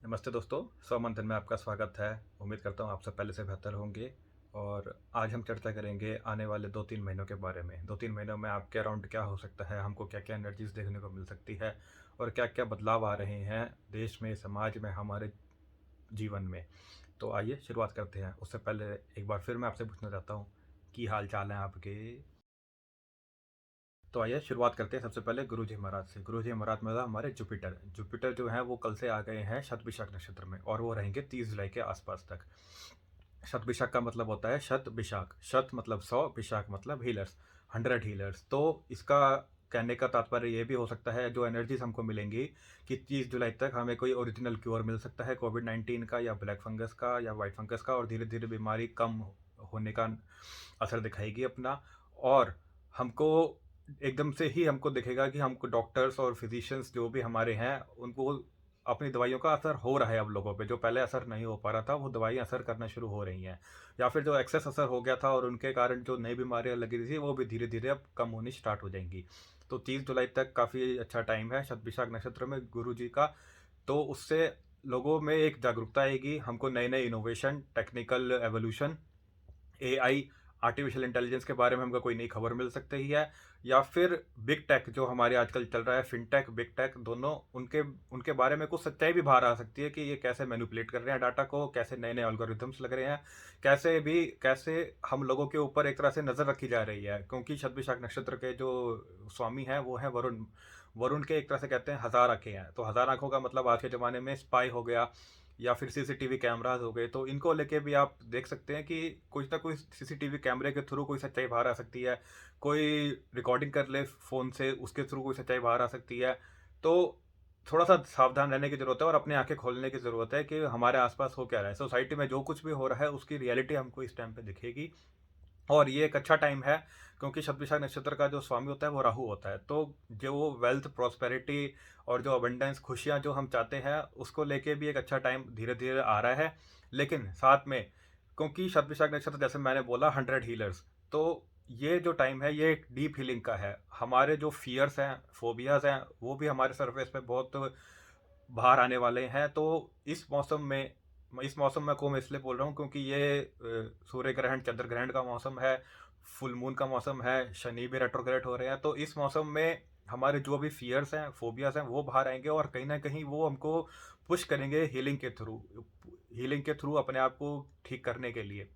नमस्ते दोस्तों, स्वमंथन में आपका स्वागत है। उम्मीद करता हूँ आप सब पहले से बेहतर होंगे। और आज हम चर्चा करेंगे आने वाले 2-3 महीनों के बारे में। 2-3 महीनों में आपके अराउंड क्या हो सकता है, हमको क्या-क्या एनर्जीज़ देखने को मिल सकती है और क्या-क्या बदलाव आ रहे हैं देश में, समाज में, हमारे जीवन में। तो आइए शुरुआत करते हैं। उससे पहले एक बार फिर मैं आपसे पूछना चाहता हूँ कि हाल-चाल हैं आपके? तो आइए शुरुआत करते हैं सबसे पहले गुरुजी महाराज से। गुरुजी महाराज मतलब हमारे जुपिटर। जुपिटर जो हैं वो कल से आ गए हैं शतभिषक नक्षत्र में और वो रहेंगे 30 जुलाई के आसपास तक। शतभिषक का मतलब होता है शत विशाख। शत मतलब 100, विशाख मतलब हीलर्स, 100 हीलर्स। तो इसका कहने का तात्पर्य ये भी हो सकता है जो एनर्जीज हमको मिलेंगी कि 30 जुलाई तक हमें कोई ओरिजिनल क्योर मिल सकता है कोविड-19 का या ब्लैक फंगस का या वाइट फंगस का, और धीरे धीरे बीमारी कम होने का असर दिखाएगी अपना। और हमको एकदम से ही हमको दिखेगा कि हमको डॉक्टर्स और फिजिशियंस जो भी हमारे हैं उनको अपनी दवाइयों का असर हो रहा है अब लोगों पे। जो पहले असर नहीं हो पा रहा था वो दवाइयाँ असर करना शुरू हो रही हैं, या फिर जो एक्सेस असर हो गया था और उनके कारण जो नई बीमारियाँ लगी थी वो भी धीरे धीरे अब कम होनी स्टार्ट हो जाएंगी। तो 30 जुलाई तक काफ़ी अच्छा टाइम है शतभिषाक नक्षत्र में गुरु जी का। तो उससे लोगों में एक जागरूकता आएगी, हमको नए नए innovation, technical evolution, AI, artificial intelligence के बारे में हमको कोई नई खबर मिल सकती ही है। या फिर बिग टेक जो हमारे आजकल चल रहा है, फिनटेक, बिग टेक दोनों, उनके उनके बारे में कुछ सच्चाई भी बाहर आ सकती है कि ये कैसे मैनिपुलेट कर रहे हैं डाटा को, कैसे नए नए एल्गोरिथम्स लग रहे हैं, कैसे हम लोगों के ऊपर एक तरह से नज़र रखी जा रही है। क्योंकि शतभिषाक नक्षत्र के जो स्वामी हैं वो हैं वरुण। वरुण के एक तरह से कहते हैं हजार आंखें हैं। तो हजार आंखों का मतलब आज के ज़माने में स्पाई हो गया या फिर सीसीटीवी कैमराज हो गए। तो इनको लेके भी आप देख सकते हैं कि कुछ ना कुछ सीसीटीवी कैमरे के थ्रू कोई सच्चाई बाहर आ सकती है। कोई रिकॉर्डिंग कर ले फ़ोन से, उसके थ्रू कोई सच्चाई बाहर आ सकती है। तो थोड़ा सा सावधान रहने की ज़रूरत है और अपनी आंखें खोलने की ज़रूरत है कि हमारे आसपास हो क्या रहा है। सोसाइटी में जो कुछ भी हो रहा है उसकी रियलिटी हमको इस टाइम पे दिखेगी। और ये एक अच्छा टाइम है क्योंकि शतभिषा नक्षत्र का जो स्वामी होता है वो राहु होता है। तो जो वेल्थ, प्रॉस्पेरिटी और जो अबंडेंस, खुशियाँ जो हम चाहते हैं उसको लेके भी एक अच्छा टाइम धीरे धीरे आ रहा है। लेकिन साथ में, क्योंकि शतभिषा नक्षत्र जैसे मैंने बोला 100 हीलर्स, तो ये जो टाइम है ये एक डीप हीलिंग का है। हमारे जो फियर्स हैं, फोबियाज हैं, वो भी हमारे सरफेस पे बहुत बाहर आने वाले हैं। तो इस मौसम में, इस मौसम में को मैं इसलिए बोल रहा हूँ क्योंकि ये सूर्य ग्रहण, चंद्र ग्रहण का मौसम है, फुल मून का मौसम है, शनि भी रेट्रोग्रेड हो रहे हैं। तो इस मौसम में हमारे जो भी फियर्स हैं, फोबियाज हैं, वो बाहर आएंगे और कहीं ना कहीं वो हमको पुश करेंगे हीलिंग के थ्रू अपने आप को ठीक करने के लिए।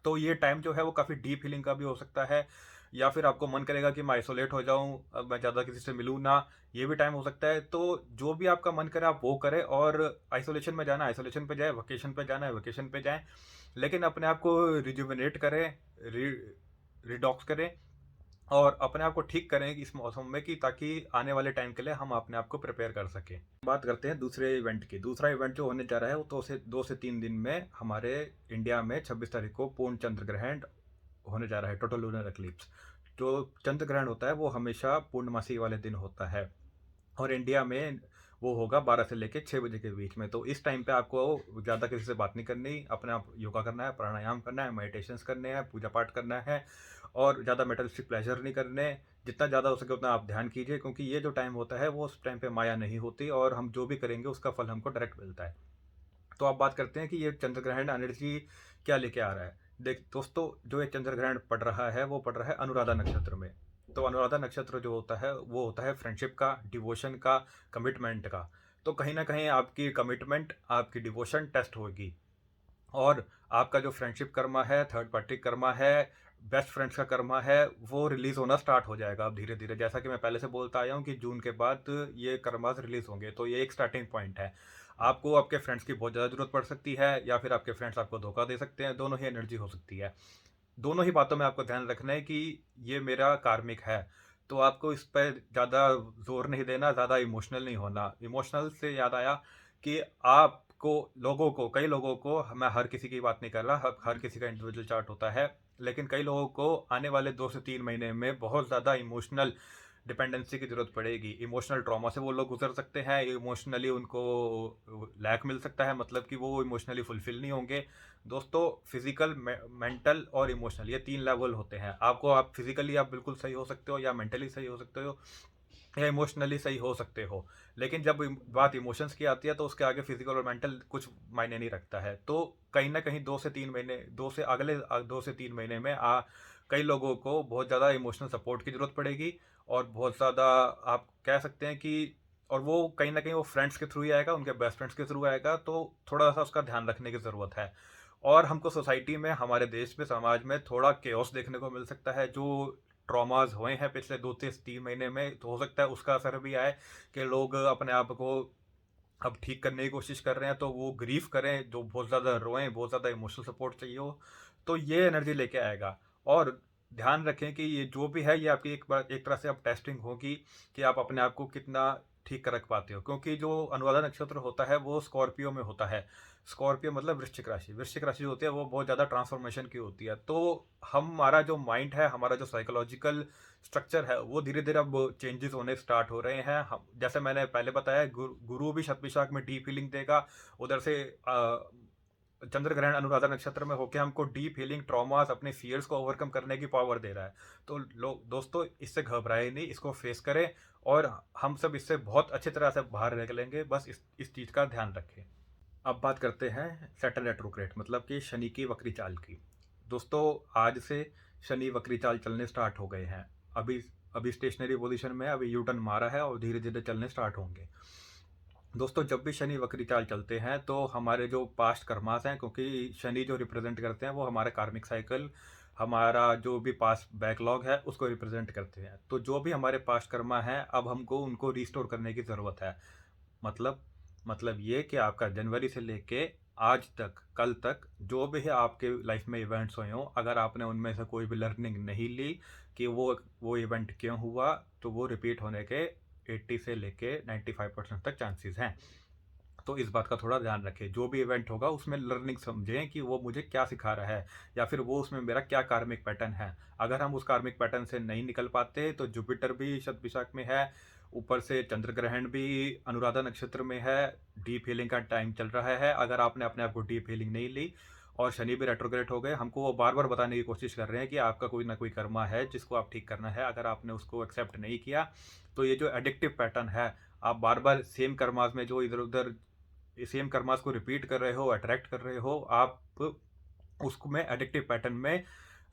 तो ये टाइम जो है वो काफ़ी डीप हीलिंग का भी हो सकता है। या फिर आपको मन करेगा कि मैं आइसोलेट हो जाऊं, अब मैं ज़्यादा किसी से मिलूं ना, ये भी टाइम हो सकता है। तो जो भी आपका मन करे आप वो करें। और आइसोलेशन में जाना, आइसोलेशन पे जाए, वकेशन पे जाना है, वकेशन पे जाएं। लेकिन अपने आप को रिजुविनेट करें, री रिडॉक्स करें और अपने आप को ठीक करें इस मौसम में, कि ताकि आने वाले टाइम के लिए हम अपने आप को प्रिपेयर कर सकें। बात करते हैं दूसरे इवेंट की। दूसरा इवेंट जो होने जा रहा है वो तो से 2 से 3 दिन में हमारे इंडिया में 26 तारीख को पूर्ण चंद्र ग्रहण होने जा रहा है, टोटल लूनर एक्लिप्स। जो चंद्र ग्रहण होता है वो हमेशा पूर्णमासी वाले दिन होता है और इंडिया में वो होगा 12 से लेकर 6 बजे के बीच में। तो इस टाइम पे आपको ज़्यादा किसी से बात नहीं करनी, अपने आप योगा करना है, प्राणायाम करना है, मेडिटेशंस करने हैं, पूजा पाठ करना है और ज़्यादा मेटलिस्टिक प्लेजर नहीं करने। जितना ज़्यादा हो सके उतना आप ध्यान कीजिए, क्योंकि ये जो टाइम होता है वो उस टाइम पे माया नहीं होती और हम जो भी करेंगे उसका फल हमको डायरेक्ट मिलता है। तो आप बात करते हैं कि ये चंद्र ग्रहण एनर्जी क्या लेके आ रहा है। देख दोस्तों, जो ये चंद्र ग्रहण पड़ रहा है वो पड़ रहा है अनुराधा नक्षत्र में। तो अनुराधा नक्षत्र जो होता है वो होता है फ्रेंडशिप का, डिवोशन का, कमिटमेंट का। तो कहीं ना कहीं आपकी कमिटमेंट, आपकी डिवोशन टेस्ट होगी। और आपका जो फ्रेंडशिप कर्मा है, थर्ड पार्टी कर्मा है, बेस्ट फ्रेंड्स का कर्मा है, वो रिलीज होना स्टार्ट हो जाएगा अब धीरे धीरे। जैसा कि मैं पहले से बोलता आया हूँ कि जून के बाद ये कर्मास रिलीज होंगे। तो ये एक स्टार्टिंग पॉइंट है। आपको आपके फ्रेंड्स की बहुत ज़्यादा जरूरत पड़ सकती है या फिर आपके फ्रेंड्स आपको धोखा दे सकते हैं। दोनों ही एनर्जी हो सकती है। दोनों ही बातों में आपको ध्यान रखना है कि ये मेरा कार्मिक है। तो आपको इस पर ज़्यादा जोर नहीं देना, ज़्यादा इमोशनल नहीं होना। इमोशनल से याद आया कि आपको, लोगों को, कई लोगों को, मैं हर किसी की बात नहीं कर रहा, हर किसी का इंडिविजुअल चार्ट होता है, लेकिन कई लोगों को आने वाले 2 से 3 महीने में बहुत ज़्यादा इमोशनल डिपेंडेंसी की ज़रूरत पड़ेगी। इमोशनल ट्रॉमा से वो लोग गुजर सकते हैं, इमोशनली उनको लैक मिल सकता है, मतलब कि वो इमोशनली फुलफिल नहीं होंगे। दोस्तों, फिजिकल, मेंटल और इमोशनल, ये 3 लेवल होते हैं। आप फिजिकली आप बिल्कुल सही हो सकते हो या मेंटली सही हो सकते हो, या इमोशनली सही हो सकते हो। लेकिन जब बात इमोशंस की आती है तो उसके आगे फिजिकल और मेंटल कुछ मायने नहीं रखता है। तो कहीं ना कहीं 2 से 3 महीने, 2 से 2 महीने में कई लोगों को बहुत ज़्यादा इमोशनल सपोर्ट की ज़रूरत पड़ेगी। और बहुत ज़्यादा आप कह सकते हैं कि, और वो कहीं ना कहीं वो फ्रेंड्स के थ्रू ही आएगा, उनके बेस्ट फ्रेंड्स के थ्रू आएगा, तो थोड़ा सा उसका ध्यान रखने की ज़रूरत है। और हमको सोसाइटी में, हमारे देश में, समाज में थोड़ा केओस देखने को मिल सकता है। जो ट्रॉमास हुए हैं पिछले 2 से 3 महीने में, तो हो सकता है उसका असर भी आए कि लोग अपने आप को अब ठीक करने की कोशिश कर रहे हैं, तो वो ग्रीफ करें, जो बहुत ज़्यादा रोएं, बहुत ज़्यादा इमोशनल सपोर्ट चाहिए हो, तो ये एनर्जी लेके आएगा। और ध्यान रखें कि ये जो भी है, ये आपकी एक बार एक तरह से अब टेस्टिंग होगी कि आप अपने आप को कितना ठीक कर रख पाते हो। क्योंकि जो अनुराधा नक्षत्र होता है वो स्कॉर्पियो में होता है। स्कॉर्पियो मतलब वृश्चिक राशि। वृश्चिक राशि जो होती है वो बहुत ज़्यादा ट्रांसफॉर्मेशन की होती है। तो हमारा जो माइंड है, हमारा जो साइकोलॉजिकल स्ट्रक्चर है, वो धीरे धीरे अब चेंजेस होने स्टार्ट हो रहे हैं। हम, जैसे मैंने पहले बताया, गुरु भी शतभिषाक में डीप हीलिंग देगा। उधर से चंद्र ग्रहण अनुराधा नक्षत्र में होकर हमको डीप हीलिंग, ट्रॉमास, अपने फियर्स को ओवरकम करने की पावर दे रहा है। तो लोग, दोस्तों, इससे घबराए नहीं, इसको फेस करें, और हम सब इससे बहुत अच्छी तरह से बाहर निकलेंगे। बस इस चीज़ का ध्यान रखें। अब बात करते हैं सैटर्न रेट्रोग्रेड, मतलब कि शनि की वक्री चाल की। दोस्तों, आज से शनि वक्री चाल चलने स्टार्ट हो गए हैं। अभी अभी स्टेशनरी पोजीशन में, अभी यूटर्न मारा है और धीरे धीरे चलने स्टार्ट होंगे। दोस्तों, जब भी शनि वक्री चाल चलते हैं तो हमारे जो पास्ट कर्मास हैं, क्योंकि शनि जो रिप्रेजेंट करते हैं वो हमारा कार्मिक साइकिल, हमारा जो भी पास्ट बैकलॉग है उसको रिप्रेजेंट करते हैं। तो जो भी हमारे पास्ट कर्मा हैं, अब हमको उनको रिस्टोर करने की ज़रूरत है। मतलब मतलब ये कि आपका जनवरी से लेके आज तक, कल तक, जो भी है आपके लाइफ में इवेंट्स हुए हों, अगर आपने उनमें से कोई भी लर्निंग नहीं ली कि वो इवेंट क्यों हुआ, तो वो रिपीट होने के 80 से लेके 95% तक चांसेस हैं। तो इस बात का थोड़ा ध्यान रखें। जो भी इवेंट होगा उसमें लर्निंग समझें कि वो मुझे क्या सिखा रहा है, या फिर वो उसमें मेरा क्या कार्मिक पैटर्न है। अगर हम उस कार्मिक पैटर्न से नहीं निकल पाते तो जुपिटर भी शतभिषाक में है, ऊपर से चंद्र ग्रहण भी अनुराधा नक्षत्र में है, डीप हीलिंग का टाइम चल रहा है। अगर आपने अपने आप को डीप हीलिंग नहीं ली, और शनि भी रेट्रोग्रेड हो गए, हमको वो बार बार बताने की कोशिश कर रहे हैं कि आपका कोई ना कोई कर्मा है जिसको आप ठीक करना है। अगर आपने उसको एक्सेप्ट नहीं किया, तो ये जो एडिक्टिव पैटर्न है, आप बार बार सेम कर्मास में जो इधर उधर सेम कर्मास को रिपीट कर रहे हो, अट्रैक्ट कर रहे हो, आप उसको में एडिक्टिव पैटर्न में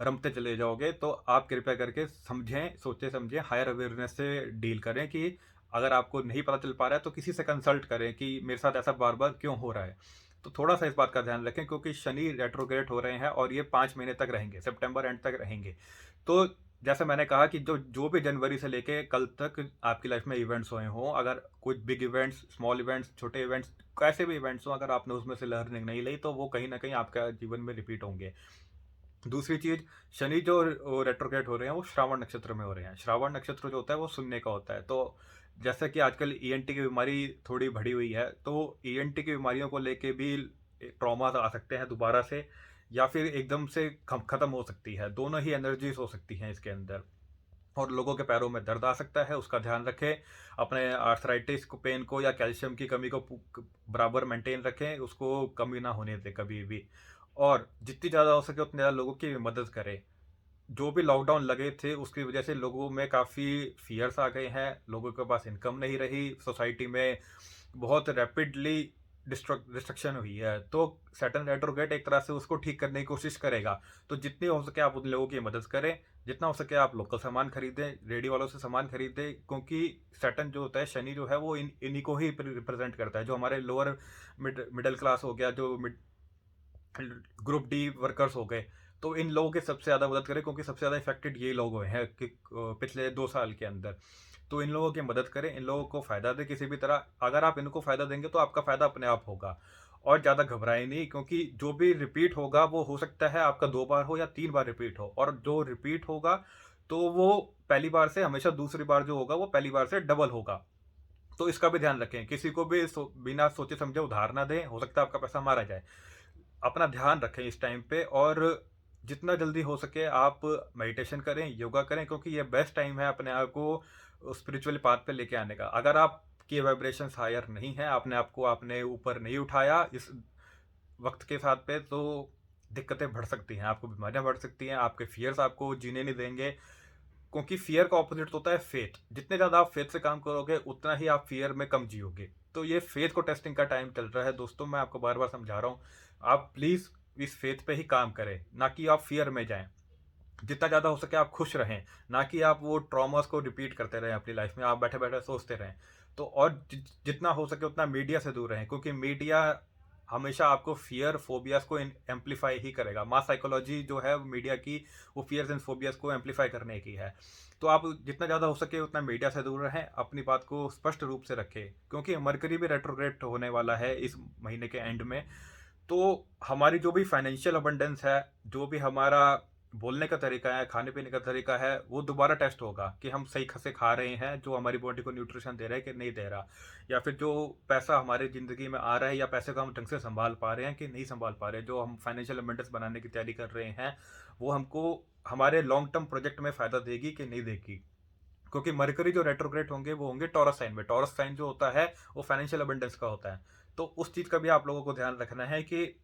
रमते चले जाओगे। तो आप कृपया करके समझें, सोचे समझें, हायर अवेयरनेस से डील करें कि अगर आपको नहीं पता चल पा रहा है तो किसी से कंसल्ट करें कि मेरे साथ ऐसा बार बार क्यों हो रहा है। तो थोड़ा सा इस बात का ध्यान रखें, क्योंकि शनि रेट्रोग्रेड हो रहे हैं और ये 5 महीने तक रहेंगे, सितंबर एंड तक रहेंगे। तो जैसे मैंने कहा कि जो जो भी जनवरी से लेके कल तक आपकी लाइफ में इवेंट्स हुए हों, अगर कुछ बिग इवेंट्स, स्मॉल इवेंट्स, छोटे इवेंट्स, कैसे भी इवेंट्स हों, अगर आपने उसमें से लर्निंग नहीं ली तो वो कहीं ना कहीं आपका जीवन में रिपीट होंगे। दूसरी चीज, शनि जो रेट्रोग्रेड हो रहे हैं वो श्रावण नक्षत्र में हो रहे हैं। श्रावण नक्षत्र जो होता है वो सुनने का होता है। तो जैसे कि आजकल ईएनटी की बीमारी थोड़ी बढ़ी हुई है, तो ईएनटी की बीमारियों को लेके भी ट्रॉमा आ सकते हैं दोबारा से, या फिर एकदम से खत्म हो सकती है। दोनों ही एनर्जीज हो सकती हैं इसके अंदर। और लोगों के पैरों में दर्द आ सकता है, उसका ध्यान रखें। अपने आर्थराइटिस को, पेन को, या कैल्शियम की कमी को बराबर मेंटेन रखें, उसको कमी ना होने दें कभी भी। और जितनी ज़्यादा हो सके उतनी ज़्यादा लोगों की मदद करें। जो भी लॉकडाउन लगे थे उसकी वजह से लोगों में काफ़ी फियर्स आ गए हैं, लोगों के पास इनकम नहीं रही, सोसाइटी में बहुत रैपिडली डिस्ट्रक्शन हुई है। तो सैटर्न रेट्रोग्रेड एक तरह से उसको ठीक करने की कोशिश करेगा। तो जितनी हो सके आप उन लोगों की मदद करें, जितना हो सके आप लोकल सामान खरीदें, रेडी वालों से सामान खरीदें, क्योंकि सैटर्न जो होता है, शनि जो है, वो इन्हीं को ही रिप्रेजेंट करता है। जो हमारे लोअर मिडिल क्लास हो गया, जो ग्रुप डी वर्कर्स हो गए, तो इन लोगों की सबसे ज़्यादा मदद करें, क्योंकि सबसे ज़्यादा इफेक्टेड ये लोग हुए हैं कि पिछले 2 साल के अंदर। तो इन लोगों की मदद करें, इन लोगों को फ़ायदा दें किसी भी तरह। अगर आप इनको फ़ायदा देंगे तो आपका फ़ायदा अपने आप होगा। और ज़्यादा घबराए नहीं, क्योंकि जो भी रिपीट होगा वो हो सकता है आपका 2 बार हो या 3 बार रिपीट हो। और जो रिपीट होगा तो वो पहली बार से हमेशा दूसरी बार जो होगा वो पहली बार से डबल होगा। तो इसका भी ध्यान रखें। किसी को भी बिना सोचे समझे उधार ना दें, हो सकता है आपका पैसा मारा जाए। अपना ध्यान रखें इस टाइम पे, और जितना जल्दी हो सके आप मेडिटेशन करें, योगा करें, क्योंकि ये बेस्ट टाइम है अपने आप को स्पिरिचुअल पाथ पे लेके आने का। अगर आपकी वाइब्रेशंस हायर नहीं है, आपने आपको अपने ऊपर नहीं उठाया इस वक्त के साथ पे, तो दिक्कतें बढ़ सकती हैं, आपको बीमारियां बढ़ सकती हैं, आपके फियर्स आपको जीने नहीं देंगे। क्योंकि फ़ियर का ऑपोज़िट होता है फ़ेथ। जितने ज़्यादा आप फ़ेथ से काम करोगे, उतना ही आप फ़ियर में कम जियोगे। तो ये फ़ेथ को टेस्टिंग का टाइम चल रहा है दोस्तों, मैं आपको बार-बार समझा रहा हूँ। आप प्लीज़ इस फ़ेथ पे ही काम करें, ना कि आप फ़ियर में जाएँ। जितना ज़्यादा हो सके आप खुश रहें, ना कि आप वो ट्रॉमास को रिपीट करते रहें अपनी लाइफ़ में, आप बैठे-बैठे सोचते रहें। तो और जितना हो सके उतना मीडिया से दूर रहें, क्योंकि मीडिया हमेशा आपको फ़ियर, फ़ोबियाज़ को एम्प्लीफ़ाई ही करेगा। मास साइकोलॉजी जो है मीडिया की, वो फ़ियर्स एंड फ़ोबियाज़ को एम्प्लीफ़ाई करने की है। तो आप जितना ज़्यादा हो सके उतना मीडिया से दूर रहें, अपनी बात को स्पष्ट रूप से रखें, क्योंकि मरकरी भी रेट्रोग्रेड होने वाला है इस महीने के एंड में। तो हमारी जो भी फाइनेंशियल अबंडेंस है, जो भी हमारा बोलने का तरीका है, खाने-पीने का तरीका है, वो दोबारा टेस्ट होगा कि हम सही से खा रहे हैं, जो हमारी बॉडी को न्यूट्रिशन दे रहा है कि नहीं दे रहा। या फिर जो पैसा हमारी ज़िंदगी में आ रहा है, या पैसे को हम ढंग से सँभाल पा रहे हैं कि नहीं सँभाल पा रहे हैं। जो हम फाइनेंशियल अबंडेंस बनाने की तैयारी कर रहे हैं, वो हमको हमारे लॉन्ग टर्म प्रोजेक्ट में फ़ायदा देगी कि नहीं देगी। क्योंकि मरकरी जो रेट्रोग्रेड होंगे, वो होंगे टॉरस साइन में। टॉरस साइन जो होता है, वो फाइनेंशियल अबंडेंस का होता है। तो उस चीज़ का भी आप लोगों को ध्यान रखना है कि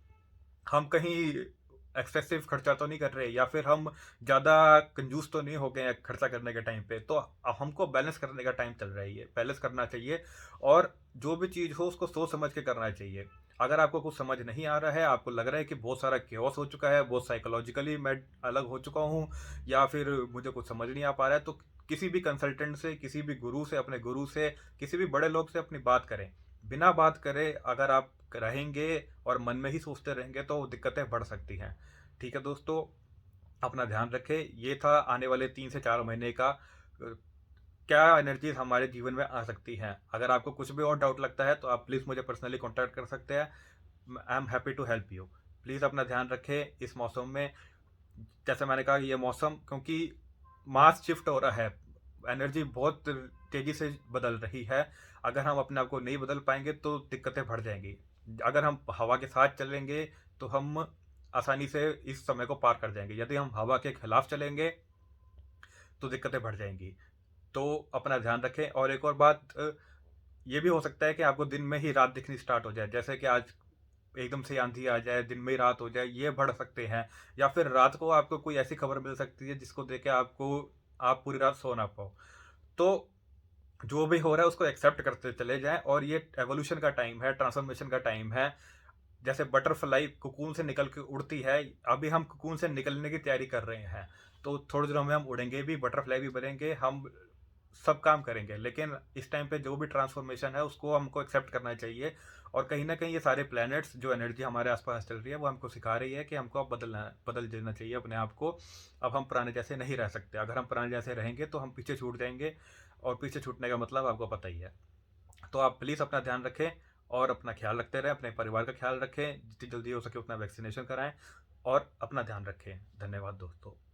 हम कहीं एक्सेसिव खर्चा तो नहीं कर रहे, या फिर हम ज़्यादा कंजूस तो नहीं हो गए हैं खर्चा करने के टाइम पे। तो हमको बैलेंस करने का टाइम चल रहा है, ये बैलेंस करना चाहिए। और जो भी चीज़ हो उसको सोच समझ के करना चाहिए। अगर आपको कुछ समझ नहीं आ रहा है, आपको लग रहा है कि बहुत सारा केओस हो चुका है, बहुत साइकोलॉजिकली मैं अलग हो चुका हूँ, या फिर मुझे कुछ समझ नहीं आ पा रहा है, तो किसी भी कंसल्टेंट से, किसी भी गुरु से, अपने गुरु से, किसी भी बड़े लोग से अपनी बात करें। बिना बात करे अगर आप रहेंगे और मन में ही सोचते रहेंगे, तो दिक्कतें बढ़ सकती हैं। ठीक है दोस्तों, अपना ध्यान रखें। ये था आने वाले 3 से 4 महीने का क्या एनर्जीज़ हमारे जीवन में आ सकती हैं। अगर आपको कुछ भी और डाउट लगता है, तो आप प्लीज़ मुझे पर्सनली कॉन्टैक्ट कर सकते हैं। I am happy to help you. Please अपना ध्यान रखें इस मौसम में। जैसे मैंने कहा, ये मौसम क्योंकि मास शिफ्ट हो रहा है, एनर्जी बहुत तेज़ी से बदल रही है। अगर हम अपने आप को नहीं बदल पाएँगे, तो दिक्कतें बढ़ जाएँगी। अगर हम हवा के साथ चलेंगे, तो हम आसानी से इस समय को पार कर जाएँगे। यदि हम हवा के खिलाफ चलेंगे, तो दिक्कतें बढ़ जाएँगी। तो अपना ध्यान रखें। और एक और बात, ये भी हो सकता है कि आपको दिन में ही रात दिखनी स्टार्ट हो जाए। जैसे कि आज एकदम से आंधी आ जाए, दिन में ही रात हो जाए, ये बढ़ सकते हैं। या फिर रात को आपको कोई ऐसी खबर मिल सकती है जिसको देख के आप पूरी रात सो ना पाओ। तो जो भी हो रहा है उसको एक्सेप्ट करते चले जाएँ, और ये एवोल्यूशन का टाइम है, ट्रांसफॉर्मेशन का टाइम है। जैसे बटरफ्लाई कोकून से निकल के उड़ती है, अभी हम कोकून से निकलने की तैयारी कर रहे हैं। तो थोड़ी देर में हम उड़ेंगे भी, बटरफ्लाई भी बनेंगे, हम सब काम करेंगे। लेकिन इस टाइम पे जो भी ट्रांसफॉर्मेशन है, उसको हमको एक्सेप्ट करना चाहिए। और कहीं न कहीं ये सारे प्लैनेट्स, जो एनर्जी हमारे आस-पास चल रही है, वो हमको सिखा रही है कि हमको अब बदल देना चाहिए अपने आप को। अब हम पुराने जैसे नहीं रह सकते। अगर हम पुराने जैसे रहेंगे, तो हम पीछे छूट जाएँगे, और पीछे छूटने का मतलब आपको पता ही है। तो आप प्लीज़ अपना ध्यान रखें, और अपना ख्याल रखते रहें, अपने परिवार का ख्याल रखें, जितनी जल्दी हो सके उतना वैक्सीनेशन कराएँ, और अपना ध्यान रखें। धन्यवाद दोस्तों।